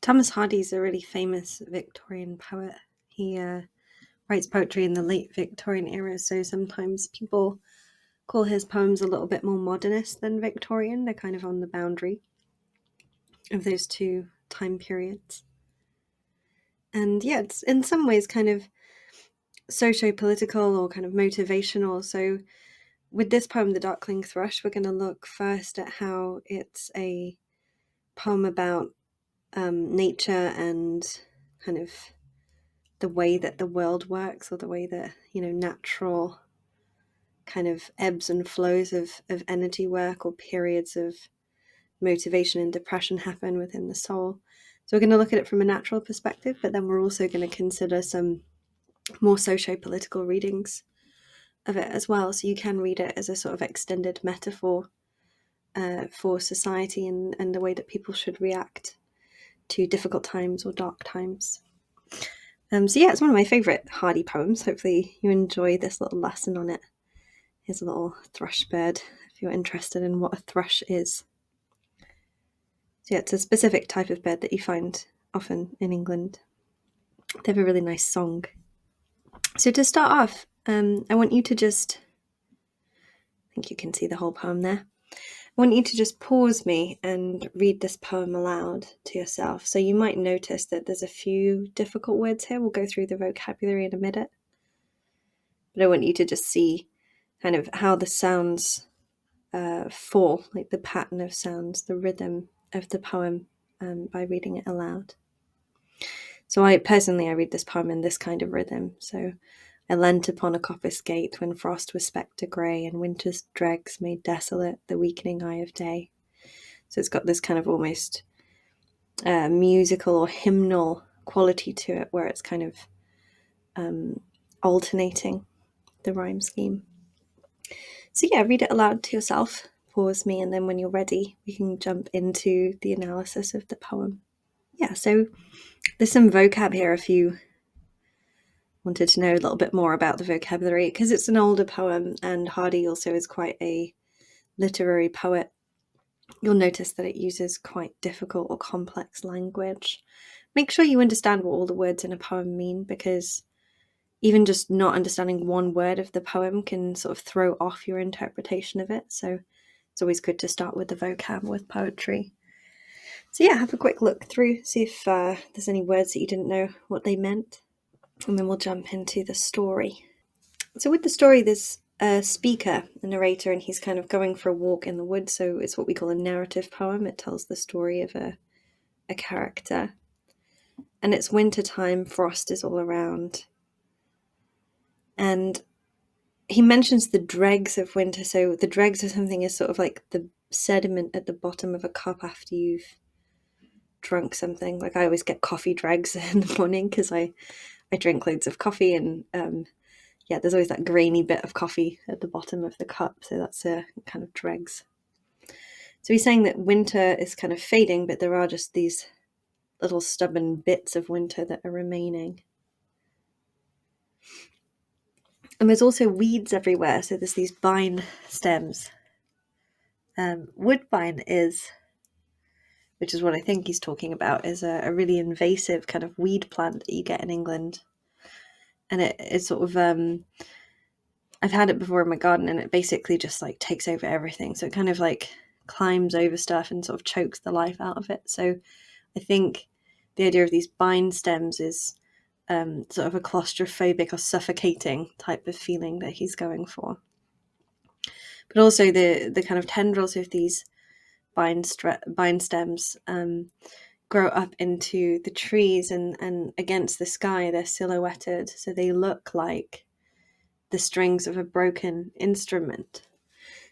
Thomas Hardy's a really famous Victorian poet. He writes poetry in the late Victorian era, so sometimes people call his poems a little bit more modernist than Victorian. They're kind of on the boundary of those two time periods. And yeah, it's in some ways kind of socio-political or kind of motivational. So with this poem, The Darkling Thrush, we're going to look first at how it's a poem about nature and kind of the way that the world works, or the way that, natural kind of ebbs and flows of energy work, or periods of motivation and depression happen within the soul. So we're going to look at it from a natural perspective, but then we're also going to consider some more socio-political readings of it as well. So you can read it as a sort of extended metaphor for society and the way that people should react to difficult times or dark times. So yeah, it's one of my favourite Hardy poems. Hopefully you enjoy this little lesson on it. Here's a little thrush bird, if you're interested in what a thrush is. So yeah, it's a specific type of bird that you find often in England. They have a really nice song. So to start off, I want you to just, I think you can see the whole poem there. I want you to just pause me and read this poem aloud to yourself. So you might notice that there's a few difficult words here. We'll go through the vocabulary in a minute. But I want you to just see kind of how the sounds fall, like the pattern of sounds, the rhythm of the poem, by reading it aloud. So I read this poem in this kind of rhythm. So I leant upon a coppice gate when frost was spectre grey and winter's dregs made desolate the weakening eye of day. So it's got this kind of almost musical or hymnal quality to it, where it's kind of alternating the rhyme scheme. So yeah, read it aloud to yourself, pause me, and then when you're ready, we can jump into the analysis of the poem. Yeah, so there's some vocab here if you wanted to know a little bit more about the vocabulary, because it's an older poem and Hardy also is quite a literary poet. You'll notice that it uses quite difficult or complex language. Make sure you understand what all the words in a poem mean, because even just not understanding one word of the poem can sort of throw off your interpretation of it. So it's always good to start with the vocab with poetry. So yeah, have a quick look through, see if there's any words that you didn't know what they meant, and then we'll jump into the story. So with the story, there's a speaker, a narrator, and he's kind of going for a walk in the woods. So it's what we call a narrative poem. It tells the story of a character. And it's winter time, frost is all around. And he mentions the dregs of winter. So the dregs of something is sort of like the sediment at the bottom of a cup after you've drunk something. Like I always get coffee dregs in the morning because I drink loads of coffee, and there's always that grainy bit of coffee at the bottom of the cup. So that's a kind of dregs. So he's saying that winter is kind of fading, but there are just these little stubborn bits of winter that are remaining. And there's also weeds everywhere. So there's these vine stems. Woodbine is, which is what I think he's talking about, is a really invasive kind of weed plant that you get in England. And it's sort of, I've had it before in my garden, and it basically just like takes over everything. So it kind of like climbs over stuff and sort of chokes the life out of it. So I think the idea of these vine stems is sort of a claustrophobic or suffocating type of feeling that he's going for. But also the kind of tendrils of these vine stems grow up into the trees, and against the sky they're silhouetted, so they look like the strings of a broken instrument.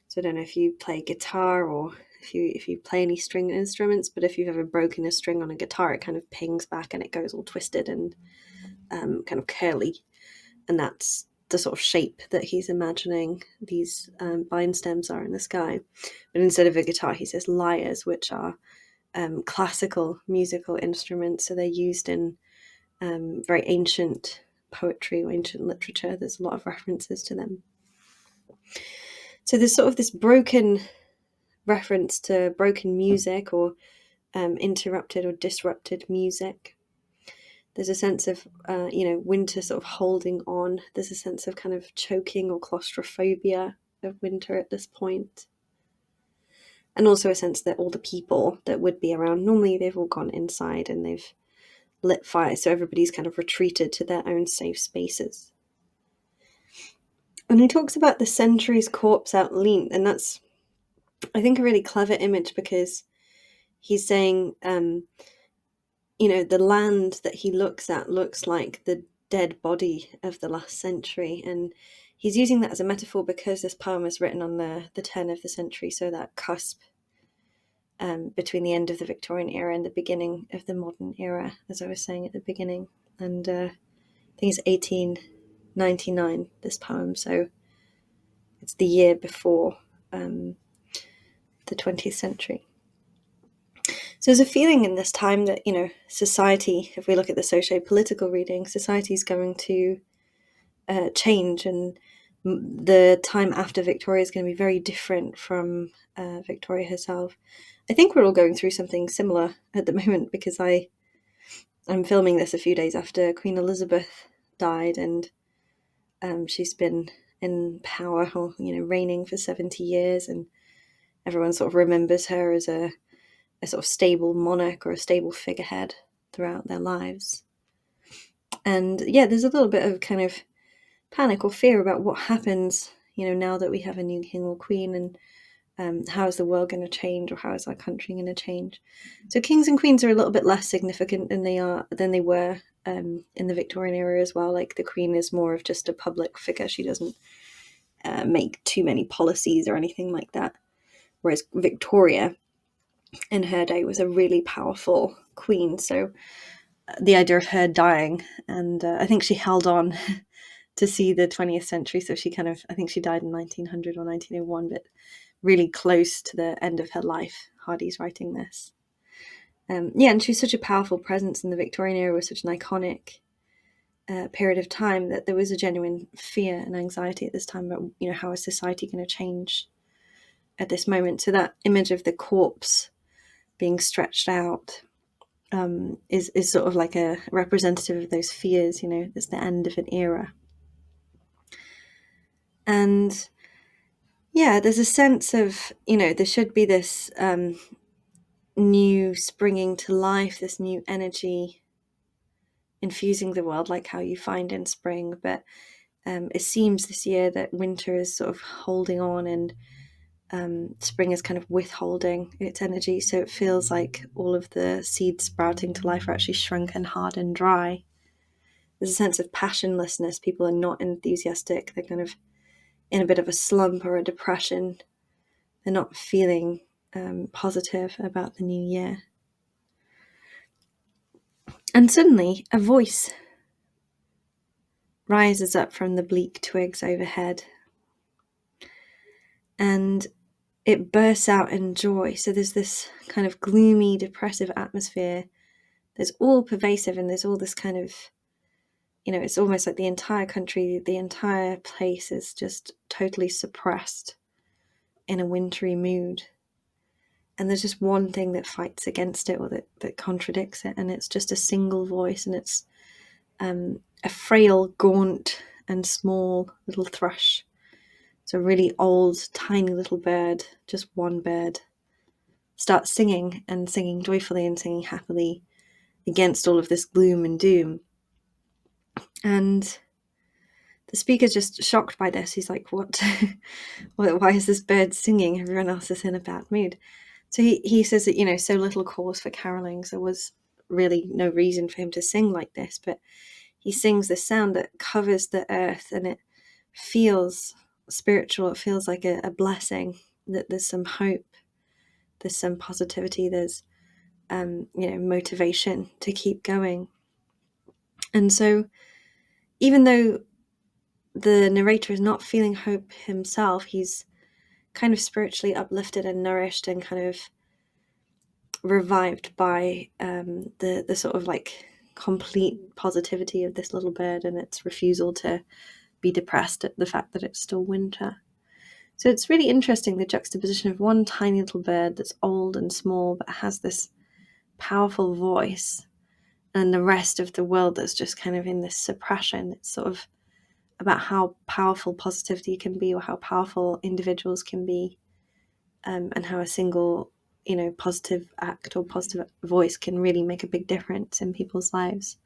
So I don't know if you play guitar or if you play any string instruments, but if you've ever broken a string on a guitar, it kind of pings back and it goes all twisted and kind of curly, and that's the sort of shape that he's imagining these vine stems are in the sky. But instead of a guitar, he says lyres, which are classical musical instruments. So they're used in very ancient poetry or ancient literature. There's a lot of references to them. So there's sort of this broken reference to broken music, or interrupted or disrupted music. There's a sense of, winter sort of holding on. There's a sense of kind of choking or claustrophobia of winter at this point. And also a sense that all the people that would be around, normally they've all gone inside and they've lit fires, so everybody's kind of retreated to their own safe spaces. And he talks about the century's corpse out lean, and that's, I think, a really clever image, because he's saying, the land that he looks at looks like the dead body of the last century, and he's using that as a metaphor because this poem is written on the turn of the century, so that cusp between the end of the Victorian era and the beginning of the modern era, as I was saying at the beginning. And I think it's 1899, this poem, so it's the year before the 20th century. So there's a feeling in this time that, society, if we look at the socio-political reading, society is going to change, and the time after Victoria is going to be very different from Victoria herself. I think we're all going through something similar at the moment, because I'm filming this a few days after Queen Elizabeth died, and she's been in power, or reigning for 70 years, and everyone sort of remembers her as a sort of stable monarch or a stable figurehead throughout their lives. And yeah, there's a little bit of kind of panic or fear about what happens, now that we have a new king or queen, and how is the world going to change, or how is our country going to change. So kings and queens are a little bit less significant than they were in the Victorian era as well. Like, the queen is more of just a public figure. She doesn't make too many policies or anything like that. Whereas Victoria, in her day, was a really powerful queen. So the idea of her dying, and I think she held on to see the 20th century. So I think she died in 1900 or 1901, but really close to the end of her life. Hardy's writing this. And she was such a powerful presence in the Victorian era, was such an iconic period of time, that there was a genuine fear and anxiety at this time about, how is society going to change at this moment. So that image of the corpse being stretched out is sort of like a representative of those fears. It's the end of an era. And yeah, there's a sense of, there should be this new springing to life, this new energy infusing the world, like how you find in spring. But it seems this year that winter is sort of holding on, and spring is kind of withholding its energy. So it feels like all of the seeds sprouting to life are actually shrunken, hard, and dry. There's a sense of passionlessness. People are not enthusiastic. They're kind of in a bit of a slump or a depression. They're not feeling positive about the new year. And suddenly a voice rises up from the bleak twigs overhead, and it bursts out in joy. So there's this kind of gloomy, depressive atmosphere. There's all pervasive, and there's all this kind of, it's almost like the entire country, the entire place is just totally suppressed in a wintry mood. And there's just one thing that fights against it, or that contradicts it, and it's just a single voice, and it's a frail, gaunt, and small little thrush. It's a really old, tiny little bird, just one bird, starts singing, and singing joyfully and singing happily against all of this gloom and doom. And the speaker's just shocked by this. He's like, what? Why is this bird singing? Everyone else is in a bad mood. So he says that, so little cause for caroling. So there was really no reason for him to sing like this. But he sings this sound that covers the earth, and it feels spiritual. It feels like a blessing, that there's some hope, there's some positivity, there's motivation to keep going. And so even though the narrator is not feeling hope himself, he's kind of spiritually uplifted and nourished and kind of revived by the sort of like complete positivity of this little bird, and its refusal to be depressed at the fact that it's still winter. So it's really interesting, the juxtaposition of one tiny little bird that's old and small, but has this powerful voice, and the rest of the world that's just kind of in this suppression. It's sort of about how powerful positivity can be, or how powerful individuals can be, and how a single, positive act or positive voice can really make a big difference in people's lives.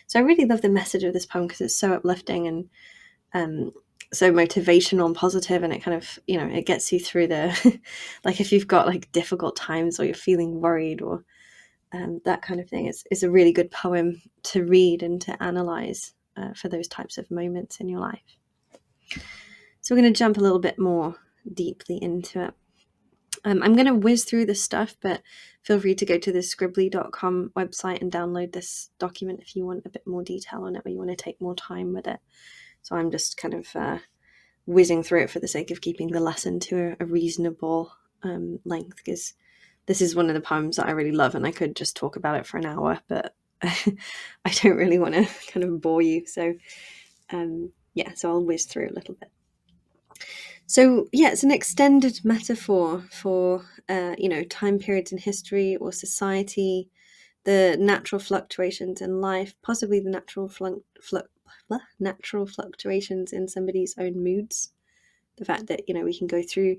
So I really love the message of this poem because it's so uplifting and so motivational and positive, and it kind of, it gets you through the like if you've got like difficult times or you're feeling worried or that kind of thing. It's a really good poem to read and to analyze for those types of moments in your life. So we're going to jump a little bit more deeply into it. I'm going to whiz through this stuff, but feel free to go to the scribbly.com website and download this document if you want a bit more detail on it, or you want to take more time with it. So I'm just kind of whizzing through it for the sake of keeping the lesson to a reasonable length, because this is one of the poems that I really love, and I could just talk about it for an hour, but I don't really want to kind of bore you. So so I'll whiz through a little bit. So yeah, it's an extended metaphor for time periods in history or society, the natural fluctuations in life, possibly the natural fluctuations in somebody's own moods. The fact that we can go through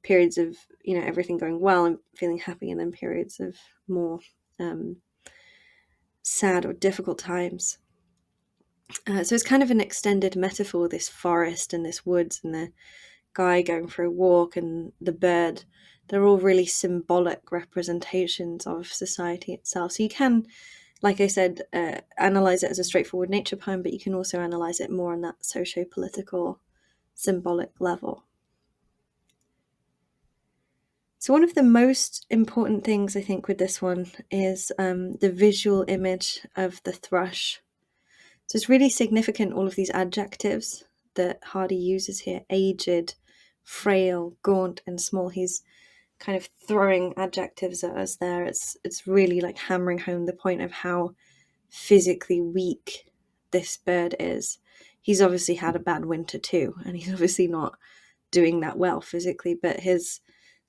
periods of everything going well and feeling happy, and then periods of more sad or difficult times. So it's kind of an extended metaphor, this forest and this woods and the guy going for a walk and the bird. They're all really symbolic representations of society itself. So you can, like I said, analyze it as a straightforward nature poem, but you can also analyze it more on that socio-political, symbolic level. So one of the most important things I think with this one is the visual image of the thrush. So it's really significant, all of these adjectives that Hardy uses here: aged, frail, gaunt, and small. He's kind of throwing adjectives at us there. It's really like hammering home the point of how physically weak this bird is. He's obviously had a bad winter too, and he's obviously not doing that well physically, but his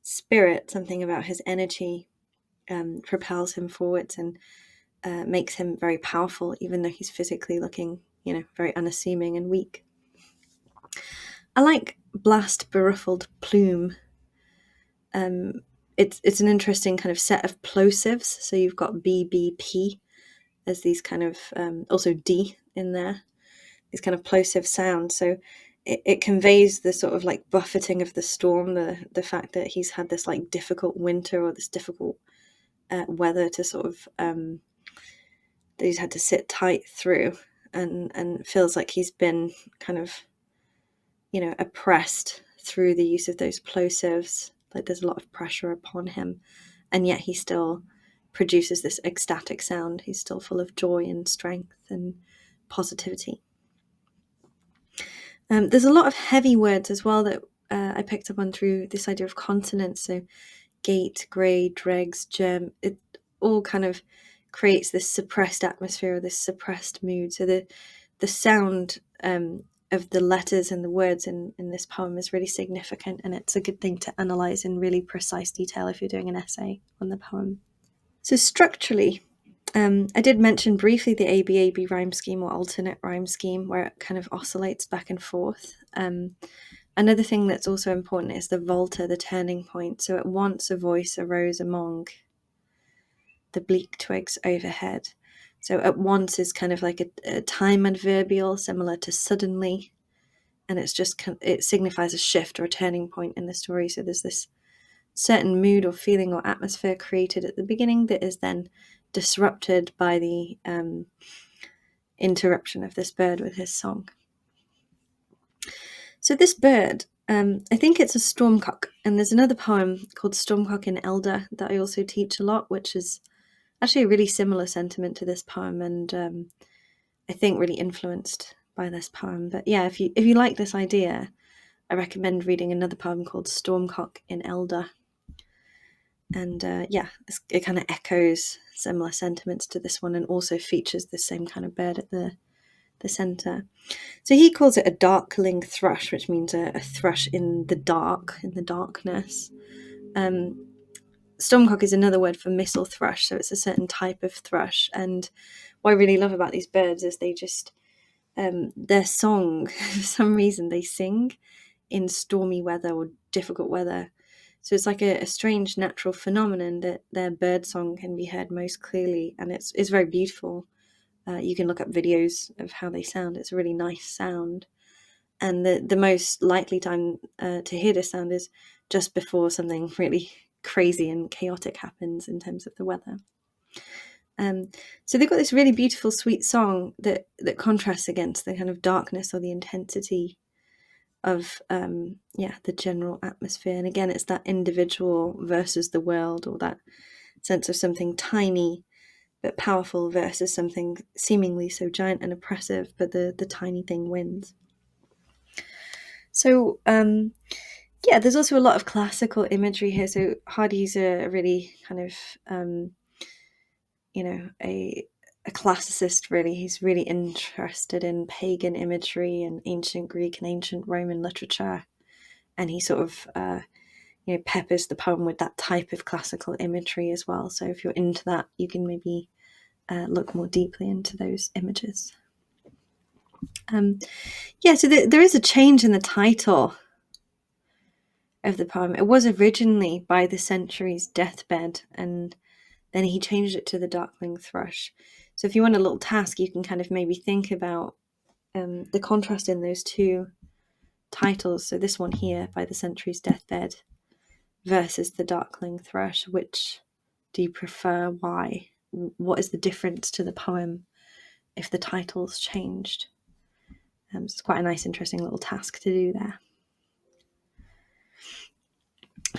spirit, something about his energy, propels him forwards and makes him very powerful, even though he's physically looking, very unassuming and weak. I like blast beruffled plume. It's an interesting kind of set of plosives. So you've got BBP as these kind of, also D in there, these kind of plosive sounds. So it conveys the sort of like buffeting of the storm, the fact that he's had this like difficult winter or this difficult weather to sort of that he's had to sit tight through, and feels like he's been kind of oppressed through the use of those plosives. Like there's a lot of pressure upon him, and yet he still produces this ecstatic sound. He's still full of joy and strength and positivity. There's a lot of heavy words as well that I picked up on through this idea of consonants. So gate, grey, dregs, germ, it all kind of creates this suppressed atmosphere or this suppressed mood. So the sound of the letters and the words in this poem is really significant, and it's a good thing to analyse in really precise detail if you're doing an essay on the poem. So structurally, I did mention briefly the ABAB rhyme scheme or alternate rhyme scheme, where it kind of oscillates back and forth. Another thing that's also important is the volta, the turning point. So at once a voice arose among the bleak twigs overhead. So at once is kind of like a time adverbial, similar to suddenly, and it signifies a shift or a turning point in the story. So there's this certain mood or feeling or atmosphere created at the beginning that is then disrupted by the interruption of this bird with his song. So this bird, I think it's a stormcock, and there's another poem called Stormcock in Elder that I also teach a lot, which is actually a really similar sentiment to this poem, and I think really influenced by this poem. But yeah, if you like this idea, I recommend reading another poem called Stormcock in Elder. And it kind of echoes similar sentiments to this one, and also features the same kind of bird at the centre. So he calls it a darkling thrush, which means a thrush in the dark, in the darkness. stormcock is another word for missel thrush, so it's a certain type of thrush. And what I really love about these birds is they just, their song, for some reason, they sing in stormy weather or difficult weather. So it's like a strange natural phenomenon that their bird song can be heard most clearly, and it's very beautiful. You can look up videos of how they sound. It's a really nice sound. And the most likely time to hear this sound is just before something really crazy and chaotic happens in terms of the weather. So they've got this really beautiful, sweet song that contrasts against the kind of darkness or the intensity of the general atmosphere. And again, it's that individual versus the world, or that sense of something tiny but powerful versus something seemingly so giant and oppressive, but the tiny thing wins. So there's also a lot of classical imagery here. So Hardy's a really kind of a classicist, really. He's really interested in pagan imagery and ancient Greek and ancient Roman literature, and he sort of peppers the poem with that type of classical imagery as well. So if you're into that, you can maybe look more deeply into those images. So there is a change in the title of the poem. It was originally By the Century's Deathbed, and then he changed it to The Darkling Thrush. So if you want a little task, you can kind of maybe think about the contrast in those two titles. So this one here, By the Century's Deathbed, versus The Darkling Thrush. Which do you prefer? Why? What is the difference to the poem if the title's changed? It's quite a nice, interesting little task to do there.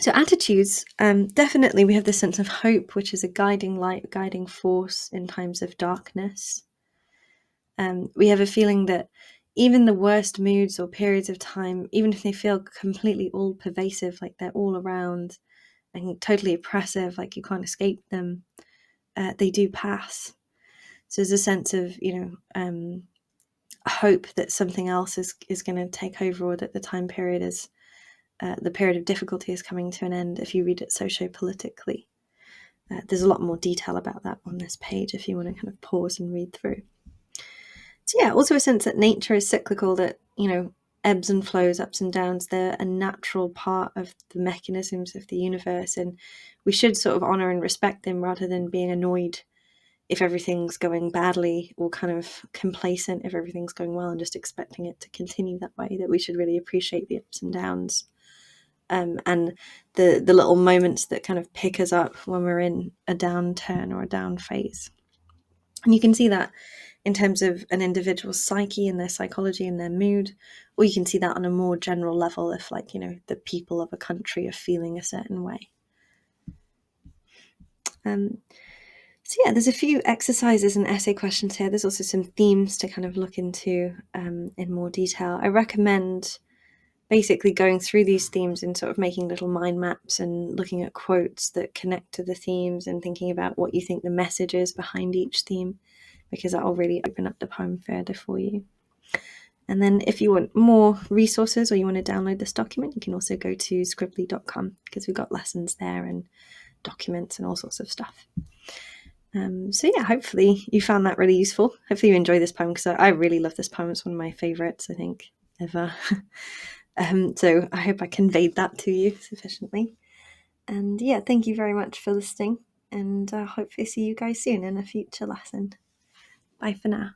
So attitudes, definitely we have this sense of hope, which is a guiding light, guiding force in times of darkness. We have a feeling that even the worst moods or periods of time, even if they feel completely all pervasive, like they're all around and totally oppressive, like you can't escape them, they do pass. So there's a sense of, hope that something else is going to take over, or that the time period is, the period of difficulty is coming to an end if you read it socio-politically. There's a lot more detail about that on this page if you want to kind of pause and read through. So also a sense that nature is cyclical, that, ebbs and flows, ups and downs, they're a natural part of the mechanisms of the universe, and we should sort of honour and respect them rather than being annoyed if everything's going badly, or kind of complacent if everything's going well and just expecting it to continue that way. That we should really appreciate the ups and downs, and the little moments that kind of pick us up when we're in a downturn or a down phase. And you can see that in terms of an individual's psyche and their psychology and their mood, or you can see that on a more general level if, like, the people of a country are feeling a certain way. There's a few exercises and essay questions here. There's also some themes to kind of look into in more detail. I recommend basically going through these themes and sort of making little mind maps and looking at quotes that connect to the themes and thinking about what you think the message is behind each theme, because that will really open up the poem further for you. And then if you want more resources or you want to download this document, you can also go to scribbly.com, because we've got lessons there and documents and all sorts of stuff. Hopefully you found that really useful. Hopefully you enjoy this poem, because I really love this poem. It's one of my favourites, I think, ever. So I hope I conveyed that to you sufficiently. And thank you very much for listening, and hopefully see you guys soon in a future lesson. Bye for now.